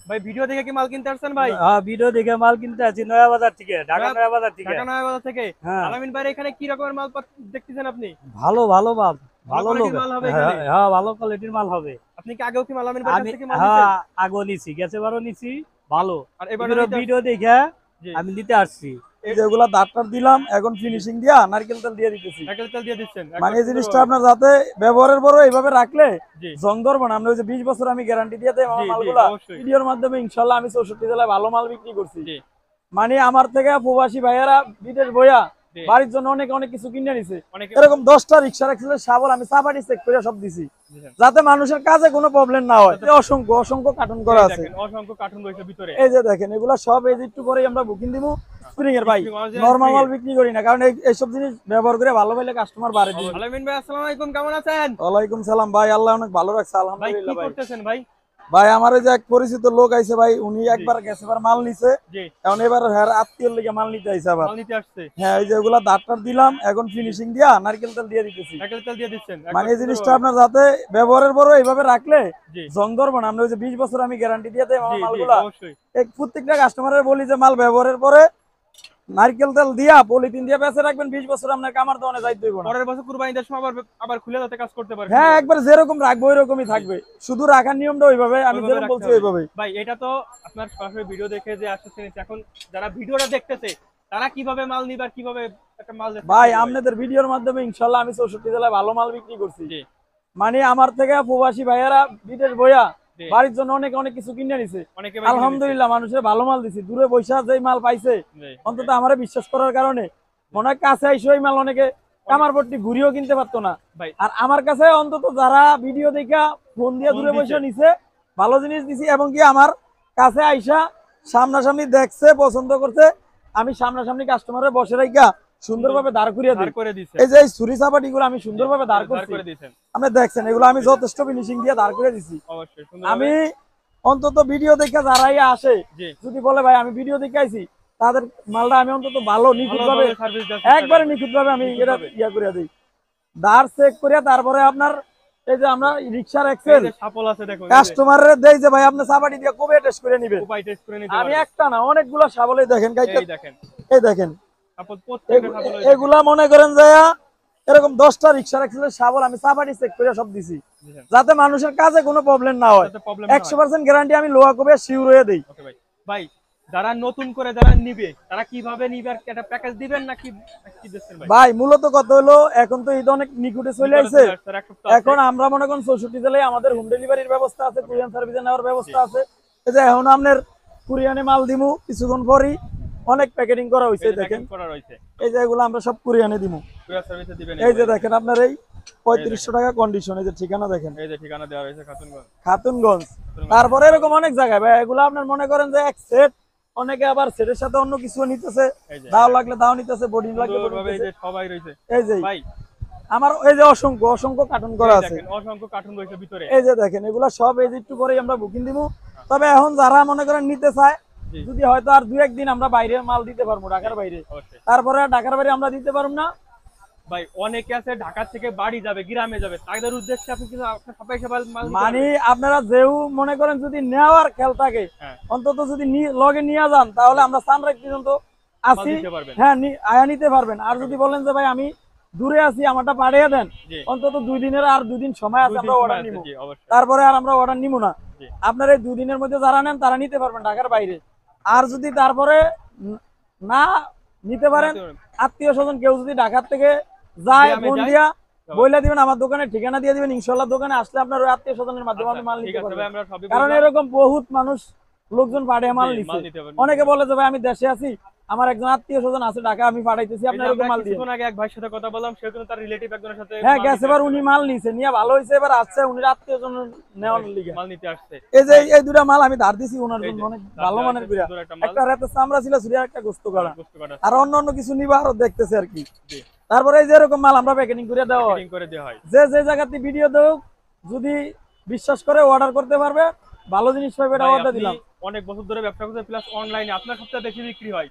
ভাই ভিডিও দেখে কি মাল কিনতে আসছেন ভাই? হ্যাঁ, ভিডিও দেখে মাল কিনতে আছি নয়া বাজার থেকে, ঢাকা নয়া বাজার থেকে। ঢাকা নয়া বাজার থেকে। হ্যাঁ, আলামিন ভাই এখানে কি রকমের মাল দেখতেছেন আপনি? ভালো ভালো মাল, ভালো ভালো লোক। কোয়ালিটির মাল হবে হ্যাঁ এখানে। হ্যাঁ, ভালো কোয়ালিটির মাল হবে। আপনি কি আগেও কি আলামিন ভাইয়ের কাছ আমি থেকে মাল নিছেন? হ্যাঁ আগো নিছি, গেছেবারও নিছি, ভালো। আর এবারও এবারে নিতে ভিডিও দেখে জি। আমি নিতে আসছি। যেগুলা দাঁতটার দিলাম, এখন ফিনিশিং দিয়া নারকেল তেল দিয়ে দিতেছি। নারকেল তেল দিয়ে দিচ্ছেন মানে একবার এই জিনিসটা সুন্দরভাবে। আপনার যাতে ব্যবহারের পরও এইভাবে রাখলে জি জং ধরবো না। আমরা ওই যে 20 বছর আমি গ্যারান্টি দিয়ে দেয় জি আমার জি মালগুলা অবশ্যই। ভিডিওর মাধ্যমে ইনশাল্লাহ আমি 64 জেলায় ভালো মাল বিক্রি করছি। জি মানে আমার থেকে প্রবাসী ভাইয়ারা বিদেশ বইয়া জি বাড়ির জন্য অনেক অনেক কিছু কিনে নিছে। অনেকে এরকম 10টা রিক্সা রাখছিল, সাবল আমি চাপাটি চেক করে সব দিছি, দিছেন। যাতে মানুষের কাজে কোনো প্রবলেম না হয়। অসংখ্য অসংখ্য কার্টুন করা এই আছে। দেখেন অসংখ্য কার্টুন রয়েছে ভিতরে। এই যে দেখেন, এগুলা সব এই যে একটু পরেই আমরা বুকিং দিব। স্প্রিং এর ভাই, অরিজিনাল নরমাল স্প্রিং মাল এর। বিক্রি করি না, কারণ এইসব জিনিস ব্যবহার করে ভালো পাইলে কাস্টমার বাড়ে দিই। আলামিন ভাই আসসালামু আলাইকুম, কেমন আছেন? ওয়ালাইকুম সালাম ভাই, আল্লাহ অনেক ভালো রাখছে ভাই কি আলহামদুলিল্লাহ। ভাই করতেছেন ভাই? ভাই আমার ওই যে এক পরিচিত লোক আইছে ভাই, উনি জি একবার গেছে, এবার মাল নিছে, জি এখন এবার হ্যাঁ আত্মীয়র লিগে মাল নিতে আইছে আবার। মাল নিতে আসছে। হ্যাঁ, এই যে ওগুলা দাঁতটার দিলাম, এখন ফিনিশিং দিয়া নারকেল তেল দিয়ে দিতেছি। নারকেল তেল দিয়ে দিচ্ছেন মানে একবার এই জিনিসটা সুন্দরভাবে। আপনার যাতে ব্যবহারের পরও এইভাবে রাখলে জি জং ধরবো না। আমরা ওই যে 20 বছর আমি গ্যারান্টি দিয়ে দেয় জি আমার জি মালগুলা। অবশ্যই। এই প্রত্যেকটা কাস্টমারের বলি যে মাল ব্যবহারের পরে নারকেল তেল দিয়া পলিথিন দিয়ে বেঁচে রাখবেন, 20 বছর আপনার কামার দোকানে যাইতে হইব না। পরের বছর কুরবানিদের সময় আবার খুলে যাতে কাজ করতে পারে হ্যাঁ, সুন্দরভাবে। একবার যেরকম রাখবো ওইরকমই জি থাকবে, শুধু রাখার নিয়মটা ওইভাবে, আমি ওইভাবে যেরকম রাখতে বলছি হবে। ওইভাবে। ভাই এটা তো আপনার সরাসরি ভিডিও দেখে যে আসতেছেন, এখন যারা ভিডিওটা দেখতেছে তারা কিভাবে মাল নিবে আর কিভাবে একটা মাল দেখতে ভাই পারবে ভাই? আপনাদের ভিডিওর মাধ্যমে ইনশাল্লাহ আমি 64 জেলায় ভালো মাল বিক্রি করছি। জি মানে আমার থেকে প্রবাসী ভাইয়ারা বিদেশ বইয়া জি বাড়ির জন্য অনেক অনেক কিছু কিনে নিছে। অনেকে ভাই কিনে নিচ্ছে। আলহামদুলিল্লাহ, মানুষের ভালো মাল দিছি। দূরে বৈশা যেই মাল পাইছে, জি অন্তত আমারে বিশ্বাস করার কারণে মনে হয় কাছে আইসো ওই মাল অনেকে কামার পট্টি ঘুরিয়েও কিনতে পারতো না। ভাই আর আমার কাছে অন্তত যারা ভিডিও দেখা ফোন দিয়ে ফোন দূরে দিছে। বসে নিছে, ভালো জিনিস দিছি, এবং কি আমার কাছে আইসা সামনাসামনি দেখছে, পছন্দ করছে। আমি সামনাসামনি কাস্টমারে বসে রাখা সুন্দরভাবে দাঁড় করিয়ে ধার দিই। করে দিছে। এই যে এই ছুরি চাপাটি গুলো আমি জি সুন্দরভাবে দাঁড় ধার করছি, করে দিয়েছেন। আপনি দেখছেন, এগুলো আমি যথেষ্ট ফিনিশিং দিয়ে দাঁড় করে দিছি। অবশ্যই আমি সুন্দরভাবে। অন্তত ভিডিও দেখে যারাই আসে, জি যদি বলে ভাই আমি ভিডিও দেখে আইছি, তাদের মালটা আমি অন্তত ভালো নিখুঁত ভাবে, ভালোভাবে সার্ভিস দেওয়ার চেষ্টা একবারে করবেন। নিখুঁত ভাবে আমি এটা নিখুঁতভাবে। ইয়া করে দিই, দাঁড় চেক করে। তারপরে আপনার এই যে আমরা রিক্সার এই এক্সেল যে সাপল আছে দেখুন, এই যে কাস্টমারের দেই যে ভাই আপনি চাপাটি দিয়ে কবে টেস্ট করে নিবেন। উপায় টেস্ট করে নিতে আমি পারবে। একটা না, অনেকগুলো সাবলে দেখেন এই দেখেন এই দেখেন, সাপল প্রত্যেকটা সাপল ওই দেখেন। এগুলা মনে করেন যে এরকম 10টা রিক্সার এক্সেলের সাবল আমি চাপাটি চেক করে সব দিছি, বুঝছেন? যাতে মানুষের কাজে কোনো প্রবলেম না হয়। যাতে প্রবলেম না হয়। 100% গ্যারান্টি আমি লোহা কবে শিওর হয়ে দেই। ওকে ভাই। ভাই যারা নতুন করে যারা নিবে তারা কিভাবে নিবে আর একটা প্যাকেজ দিবেন নাকি কি দিচ্ছেন ভাই? ভাই মূলত কত হলো, এখন তো ঈদ অনেক নিকুটে চলে আইছে। স্যার এক সপ্তাহ আছে। এখন আমরা মনে করেন 64 জেলায় আমাদের হোম ডেলিভারির ব্যবস্থা আছে, কুরিয়ান সার্ভিসে নেওয়ার জি ব্যবস্থা আছে। এই যে এখন আপনার কুরিয়ানে মাল দিমু কিছুক্ষণ পরই, অনেক প্যাকেটিং করা এই হয়েছে যে দেখেন। প্যাকিং করা রয়েছে। এই যে এগুলো আমরা সব কুরিয়ানে দিমু। কুরিয়ার সার্ভিসে দিবেন এই যে ভাই। দেখেন আপনার এই 3500 টাকা কন্ডিশন, এই যে ঠিকানা দেখেন এই যে ঠিকানা দেওয়া রয়েছে খাতুনগঞ্জ। খাতুনগঞ্জ। খাতুনগঞ্জ। তারপরে এরকম অনেক জায়গায় ভাই, এগুলো আপনার মনে করেন যে এক সেট, অনেকে আবার সেটের সাথে অন্য কিছু নিতেছে, এই যে দাও লাগলে দাও নিতেছে, বডি লাগলে বডি সুন্দরভাবে এই নিতেছে। যে সবাই রয়েছে। এই যে ভাই আমার এই যে অসংখ্য অসংখ্য কার্টুন করা এই আছে। দেখেন অসংখ্য কার্টুন রয়েছে ভিতরে। এই যে দেখেন, এগুলা সব এই যে একটু পরেই আমরা বুকিং দিব। তবে এখন যারা মনে করেন নিতে চায়, জি যদি হয়তো আর 2-1 দিন আমরা বাইরে মাল দিতে পারবো, ঢাকার বাইরে। অবশ্যই। তারপরে আর ঢাকার বাইরে আমরা দিতে পারবো না। ভাই অনেকে আছে ঢাকা থেকে বাড়ি যাবে, গ্রামে যাবে, তাদের উদ্দেশ্যে আপনি কিন্তু আপনার সবাই সবাই মাল দিতে মানে পারবেন। আপনারা যেও মনে করেন যদি নেওয়ার খেয়াল থাকে, হ্যাঁ অন্তত যদি লগে নিয়ে যান, তাহলে আমরা সানরাইজ পর্যন্ত মাল আসি। দিতে পারবেন। হ্যাঁ, আয়া নিতে পারবেন। আর যদি বলেন যে ভাই আমি দূরে আছি, আমারটা পাঠিয়ে দেন, জি অন্তত 2 দিনের আর 2 দিন সময় আছে, 2 দিন আমরা সময় অর্ডার আছে। নিব। জি অবশ্যই। তারপরে আর আমরা অর্ডার নিব না। জি আপনার এই 2 দিনের মধ্যে যারা নেন তারা নিতে পারবেন ঢাকার বাইরে। আর যদি তারপরে না নিতে পারেন, আত্মীয় স্বজন কেউ যদি ঢাকার থেকে যায়, গ্রামে ফোন যায়, দিয়া বইলা দিবেন, আমার দোকানের ঠিকানা দিয়ে দিবেন, ইনশাল্লাহ দোকানে আসলে আপনার ওই আত্মীয় স্বজনের মাধ্যমে আচ্ছা আপনি মাল ঠিক নিতে আছে ভাই, পারবেন। আমরা সবই কারণ বুঝলাম। এরকম বহুত মানুষ লোকজন পাঠিয়ে মাল জি, মাল নিচ্ছে। দিতে পারবেন। অনেকে বলে যে ভাই আমি দেশে আছি, আমার একজন আত্মীয় স্বজন আছে ঢাকা, আমি পাঠাইতেছি, এই আপনি যে এরকম আমরা মাল দিয়ে। কিছুক্ষণ আগে এক ভাইয়ের সাথে কথা বললাম, সে কিন্তু তার রিলেটিভ একজনের সাথে হ্যাঁ, মাল গেছে, নিতে এবার আসছে উনি ভাই। মাল নিছে, নিয়ে ভালো হয়েছে, এবার আসছে উনি আত্মীয় স্বজন নেওয়ার লিগে। মাল নিতে আসছে। এই যে ভাই, এই দুটা মাল আমি ধার দিছি ওনার এই জন্য, যে অনেক তার ভালো দেওয়া মানের হয়েছে বিরা। সুন্দর একটা মাল। একটা রাতে চামড়া ছিল, সুরিয়া একটা গোস্ত করা, বুঝতে পারছি। আর অন্য অন্য কিছু নিবা আরো দেখতেছে আর কি। জি তারপরে এই যে এরকম মাল আমরা প্যাকেটিং করে দেওয়া হয়। প্যাকেটিং করে দেওয়া হয়। যে যে জায়গাতে ভিডিও দেও, যদি বিশ্বাস করে অর্ডার করতে পারবে, ভালো জিনিস পাবে, এটা ভাই অর্ডার আপনি দিলাম। অনেক বছর ধরে ব্যবসা করতে, প্লাস অনলাইনে আপনার সবচেয়ে বেশি বিক্রি হয়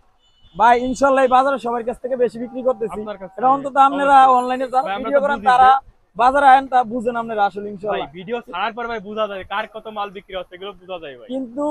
ভাই ইনশাল্লাহ এই বাজারে সবার কাছ থেকে বেশি বিক্রি করতেছি। আপনার কাছে। এটা অন্তত আপনারা অবশ্যই অনলাইনে যারা ভাই, আমরা ভিডিও তো করেন বুঝি তারা যে বাজারে আয়েন, তা বুঝেন আপনারা আসলে ভাই ইনশাল্লাহ। ভিডিও ছাড়ার পর ভাই বোঝা যায় কার কত মাল বিক্রি হচ্ছে, এগুলো বোঝা যায় ভাই। কিন্তু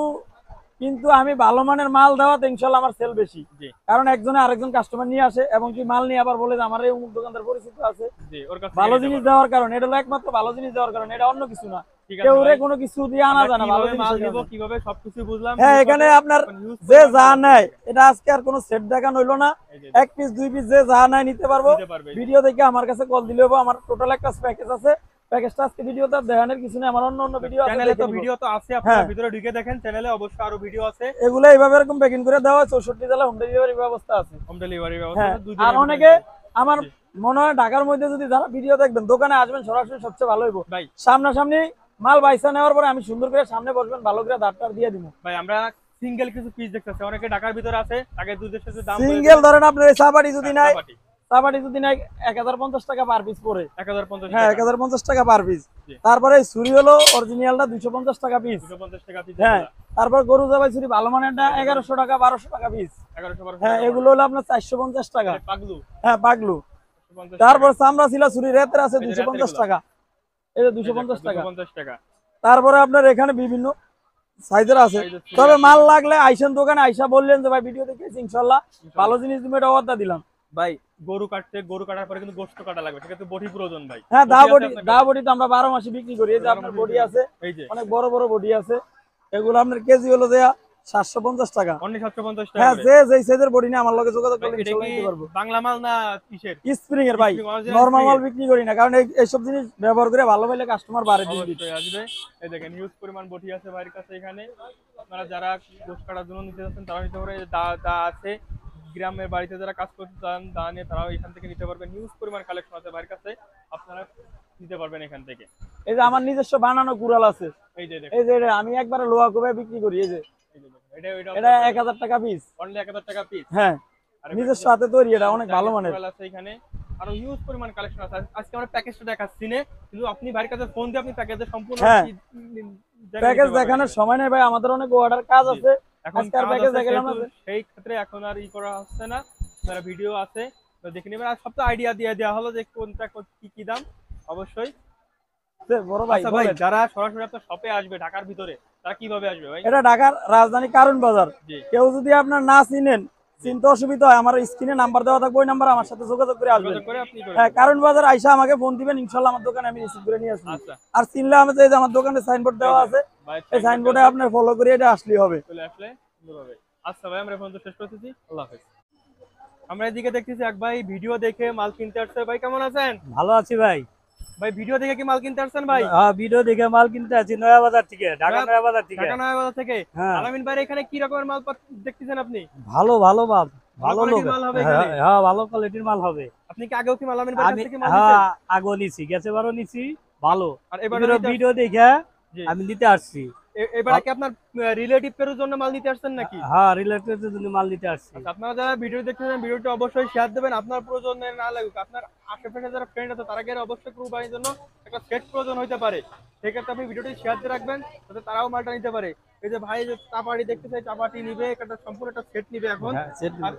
কিন্তু আমি ভালো মানের মাল দেওয়াতে ইনশাল্লাহ আমার সেল বেশি। জি কারণ একজনে আরেকজন কাস্টমার নিয়ে আসে এবং কি মাল নিয়ে আবার বলে যে আমার এই অমুক দোকানদার পরিচিত আছে। জি ওর কাছে ভালো নিতে জিনিস পারবেন। দেওয়ার কারণে, এটা হলো একমাত্র ভালো জিনিস দেওয়ার কারণে, এটা অন্য কিছু না। ঠিক আছে কেউ রে ভাই, কোনো কিছু দিয়ে আনা আমরা যায় না, ভালো কিভাবে জিনিস মাল নিব কিভাবে সবকিছু বুঝলাম। হ্যাঁ, ঠিক এখানে আছে, আপনার এখন use যে পরিমাণ যা মাল নেয়, আছে। এটা আজকে আর কোনো সেট দেখানো হইলো না। এই যে এক পিস দুই পিস যে যা নেয় নিতে পারবো। নিতে পারবে। এই যে ভিডিও দেখে আমার কাছে কল দিলে হবে। আমার টোটাল একটা প্যাকেজ আছে, প্যাকেজটা আজকে ভিডিওতে দেখানোর কিছু নেই, আমার অন্য অন্য ভিডিও আছে, চ্যানেলে দেখে তো নিবো। ভিডিও তো আছে, আপনারা হ্যাঁ, ভিতরে ঢুকে দেখেন, চ্যানেলে অবশ্যই আরো ভিডিও আছে। এগুলো এইভাবে এরকম প্যাকিং করে দেওয়া হয়। 64 জেলা হোম ডেলিভারি ব্যবস্থা আছে। হোম ডেলিভারি ব্যবস্থা হ্যাঁ, আছে 2 আর দিনের অনেকে ভিতরে। আমার জি মনে হয় ঢাকার মধ্যে যদি যারা ভিডিও দেখবেন, দোকানে আসবেন সরাসরি, সবচেয়ে ভালো হইব। ভাই, সামনাসামনি মাল বাইসা নেওয়ার পরে আমি সুন্দর করে সামনে বসবেন, ভালো করে দাঁড়টার দিয়ে দিব। ভাই আমরা সিঙ্গেল কিছু পিস দেখতেছি, অনেকে ঢাকার ভিতরে আছে, তাকে দুধের সাথে দাম বলে সিঙ্গেল ধরেন আপনার এই চাপাটি যদি নাই, চাপাটি চাপাটি যদি নাই 1050 টাকা পার পিস পড়ে। 1050 হ্যাঁ, টাকা। 1050 টাকা পার পিস। জি তারপরে এই ছুরি হলো অরিজিনালটা 250 টাকা পিস। 250 টাকা পিস। হ্যাঁ, তারপর গরু জবাই ছুরি ভালো মানেরটা 1100 টাকা 1200 টাকা পিস। 1100 হ্যাঁ, টাকা। এগুলো হলো আপনার 450 টাকা। পাগলু হ্যাঁ, পাগলু। 450 তারপর টাকা। চামড়া ছিল ছুরি রেতের আছে এই যে 250 রাতেরগুলো। টাকা। এই যে এই যে 250 টাকা। 250 টাকা। তারপরে আপনার এখানে বিভিন্ন সাইজের আছে। সাইজের ছুরি তবে আছে মাল এখানে। লাগলে আইসেন দোকানে, আইসা বললেন যে ভাই ভিডিও দেখেছি, ইনশাল্লাহ ভালো জিনিস তুমি এটা অর্ডার দিলাম। ভাই গরু কাটতে, গরু কাটার পরে কিন্তু গোশত কাটা লাগবে, সেক্ষেত্রে বডি প্রয়োজন ভাই। হ্যাঁ, বডি আছে আপনার দা কাছে? বডি তো আমরা 12 মাসে বিক্রি করি। এই যে 12 আপনার মাসে বডি বিক্রি আছে, করেন। এই যে অনেক বড় বড় বডি আছে। এগুলো আপনার কেজি হলো যে 750 টাকা। অনলি 750 টাকা হ্যাঁ, করে। যে যেই সাইজের বডি নিয়ে আমার লগে যোগাযোগ ভাই করলে এটা ইনশাল্লাহ কি নিতে পারবো। বাংলা মাল না কিসের? স্প্রিং এর ভাই, স্প্রিং, original নরমাল স্প্রিং মাল এর। বিক্রি করি না, কারণ এইসব জিনিস ব্যবহার করে ভালো পাইলে কাস্টমার বাড়ে দিন দিন। অবশ্যই আসবে। এই দেখেন হিউজ পরিমাণ বটি আছে ভাইয়ের কাছে এখানে। আপনারা যারা গোশ কাটার জন্য নিতে যাচ্ছেন তারা নিতে পারে। এই যে দা দা আছে, গ্রামের বাড়িতে যারা কাজ করতে চান দা নিয়ে তারাও এখান থেকে নিতে পারবেন। হিউজ পরিমাণ কালেকশন আছে ভাইয়ের কাছে, আপনারা নিতে পারবেন এখান থেকে। এই যে আমার নিজস্ব বানানো কুড়াল আছে। এই যে দেখেন, এই যে এটা আমি একবারে লোহা কোবে বিক্রি করি। এই যে এই যে দেখেন, এটা এটা 1000 টাকা পিস। অনলি 1000 টাকা পিস। হ্যাঁ, আর নিজস্ব হাতে তৈরি, এটা অনেক ভালো মানের। আছে এখানে আরো হিউজ পরিমাণ কালেকশন আছে। আজকে আমরা প্যাকেজটা দেখাচ্ছি না, কিন্তু আপনি ভাইয়ের কাছে ফোন দিয়ে আপনি প্যাকেজের সম্পূর্ণ হ্যাঁ, জেনে প্যাকেজ নিতে পারবেন দেখানোর এখানে। সময় নেই ভাই, আমাদের অনেক অর্ডার কাজ জি। আছে। এখন আজকে আর কাজ প্যাকেজ আছে দেখালাম না। সেহেতু সেই ক্ষেত্রে এখন আর করা হচ্ছে না, যারা ভিডিও আছে তো দেখে নেবেন। আর সব তো আইডিয়া দিয়ে দেওয়া হলো যে কোনটা কি দাম অবশ্যই। বড় ভাই আচ্ছা ভাই, বলেন। যারা সরাসরি আপনার শপে আসবে ঢাকার ভিতরে, তারা কিভাবে আসবে ভাই? এটা ঢাকার রাজধানী কারণ বাজার। জি কেউ যদি আপনার না চিনেন, চিনতে অসুবিধা হয়, আমার স্ক্রিনে নাম্বার দেওয়া থাকবে, ওই নাম্বার আমার সাথে যোগাযোগ করে আসবেন। যোগাযোগ করে আপনি করে হ্যাঁ, দেবেন। কারণ বাজার আইসা আমাকে ফোন দিবেন, ইনশাল্লাহ আমার দোকানে আমি রিসিভ করে নিয়ে আসবো। আচ্ছা আর চিনলে আমি যে আমার দোকানে সাইনবোর্ড দেওয়া আছে, ভাই, এই সাইনবোর্ডে আপনার ফলো করে এটা আসলেই হবে। চলে আসলে সুন্দরভাবে। আচ্ছা ভাই, আমরা এখন তো শেষ করতেছি। আল্লাহ হাফেজ। আমরা এদিকে দেখতেছি এক ভাই ভিডিও দেখে মাল কিনতে আসছে। ভাই কেমন আছেন? ভালো আছি ভাই। ভাই ভিডিও দেখে কি মাল কিনতে আসছেন ভাই? হ্যাঁ, ভিডিও দেখে মাল কিনতে আছি নয়া বাজার থেকে, ঢাকা নয়া- নয়া বাজার থেকে। ঢাকা নয়া বাজার থেকে। হ্যাঁ, আলামিন ভাই এখানে কি রকমের মাল দেখতেছেন আপনি? ভালো ভালো মাল, ভালো লোক। কোয়ালিটির মাল হবে এখানে? হ্যাঁ, ভালো কোয়ালিটির মাল হবে। আপনি কি আগেও কি আলামিন ভাইয়ের কাছ আমি থেকে মাল নিছেন? হ্যাঁ আগো নিছি, গেছে বারও নিছি, ভালো। আর এবারে ভিডিও নিতে ভিডিও দেখে জি। আমি নিতে আসছি। এবারে কি আপনার রিলেটিভের জন্য মাল নিতে আসছেন নাকি? হ্যাঁ, রিলেটেড জন্য মাল নিতে আসছি। আচ্ছা, আপনারা যারা ভিডিও দেখতেছেন ভিডিওটা অবশ্যই শেয়ার দেবেন। আপনার প্রয়োজনে না লাগুক, আপনার আশেপাশে যারা ফ্রেন্ড আছে তারা গেলে অবশ্যই কুরবানির জন্য একটা সেট প্রয়োজন হতে পারে, সেক্ষেত্রে আপনি ভিডিওটি শেয়ার দিয়ে রাখবেন যাতে তারাও মালটা নিতে পারে। এই যে ভাই যে চাপাটি দেখতে চাই, চাপাটি নিবে, একটা সম্পূর্ণ একটা সেট নিবে এখন। হ্যাঁ, সেট আর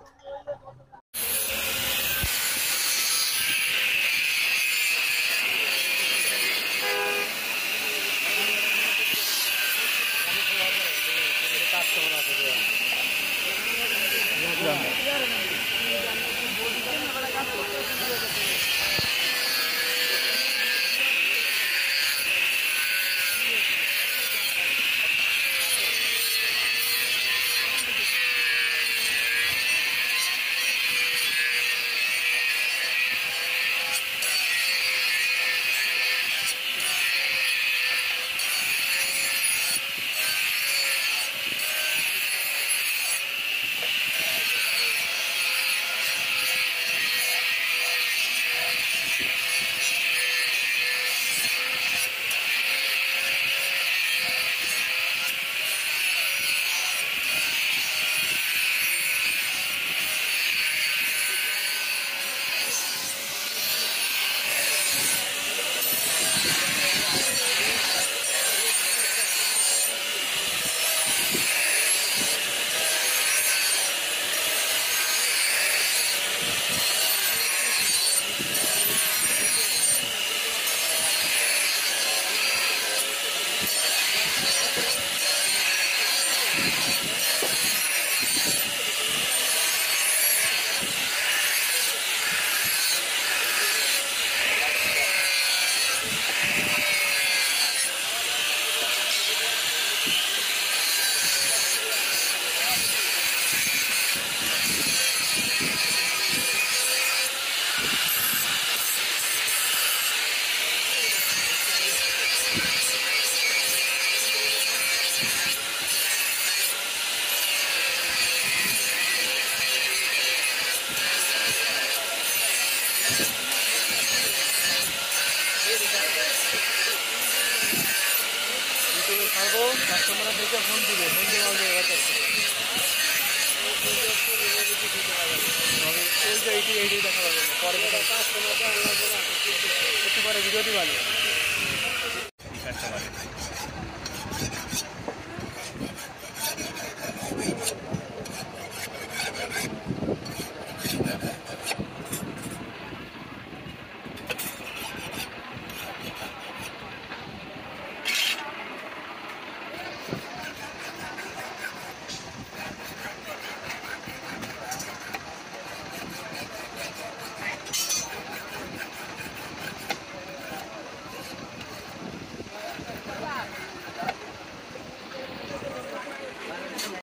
কাস্টমার দেখে ফোন দিবে, ফোন দিয়ে মাল ব্যবহার করতে এই যে এইটি দেখা পাবে না, পরে দেখা পরে ভিডিওটি ভালো।